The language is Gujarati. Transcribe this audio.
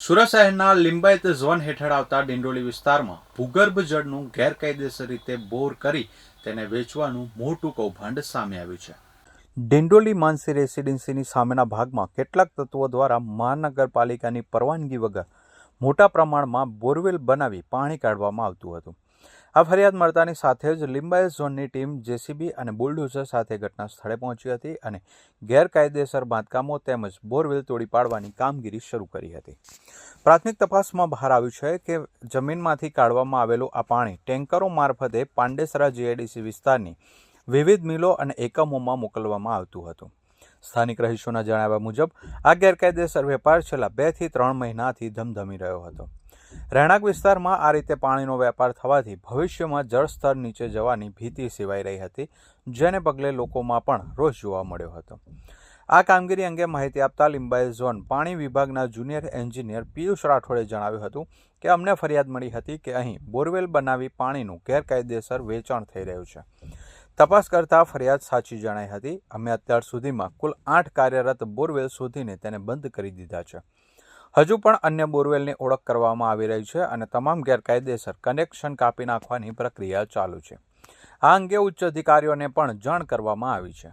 સુરત શહેરના લિંબાયત ઝોન હેઠળ આવતા ડિંડોલી વિસ્તારમાં ભૂગર્ભ જળનું ગેરકાયદેસર રીતે બોર કરી તેને વેચવાનું મોટું કૌભાંડ સામે આવ્યું છે। ડિંડોલી માનસી રેસિડેન્સીની સામેના ભાગમાં કેટલાક તત્વો દ્વારા મહાનગરપાલિકાની પરવાનગી વગર મોટા પ્રમાણમાં બોરવેલ બનાવી પાણી કાઢવામાં આવતું હતું। આ ફરિયાદ મળતાની સાથે જ લિંબાયત ઝોનની ટીમ જેસીબી અને બુલડોઝર સાથે ઘટના સ્થળે પહોંચી હતી અને ગેરકાયદેસર બાંધકામો તેમજ બોરવેલ તોડી પાડવાની કામગીરી શરૂ કરી હતી। પ્રાથમિક તપાસમાં બહાર આવ્યું છે કે જમીનમાંથી કાઢવામાં આવેલું આ પાણી ટેન્કરો મારફતે પાંડેસરા જીઆઈડીસી વિસ્તારની વિવિધ મિલો અને એકમોમાં મોકલવામાં આવતું હતું। સ્થાનિક રહીશોના જણાવ્યા મુજબ આ ગેરકાયદેસર વેપાર છેલ્લા 2 થી 3 મહિનાથી ધમધમી રહ્યો હતો। રહેણાંક વિસ્તારમાં આ રીતે પાણીનો વેપાર થવાથી ભવિષ્યમાં જળસ્તર નીચે જવાની ભીતિ સેવાઈ રહી હતી, જેને પગલે લોકોમાં પણ રોષ જોવા મળ્યો હતો। આ કામગીરી અંગે માહિતી આપતા લિંબાયત ઝોન પાણી વિભાગના જુનિયર એન્જિનિયર પિયુષ રાઠોડે જણાવ્યું હતું કે અમને ફરિયાદ મળી હતી કે અહીં બોરવેલ બનાવી પાણીનું ગેરકાયદેસર વેચાણ થઈ રહ્યું છે। તપાસ કરતા ફરિયાદ સાચી જણાઈ હતી। અમે અત્યાર સુધીમાં કુલ 8 કાર્યરત બોરવેલ શોધીને તેને બંધ કરી દીધા છે। હજુ પણ અન્ય બોરવેલની ઓળખ કરવામાં આવી રહી છે અને તમામ ગેરકાયદેસર કનેક્શન કાપી નાખવાની પ્રક્રિયા ચાલુ છે। આ અંગે ઉચ્ચ અધિકારીઓને પણ જાણ કરવામાં આવી છે।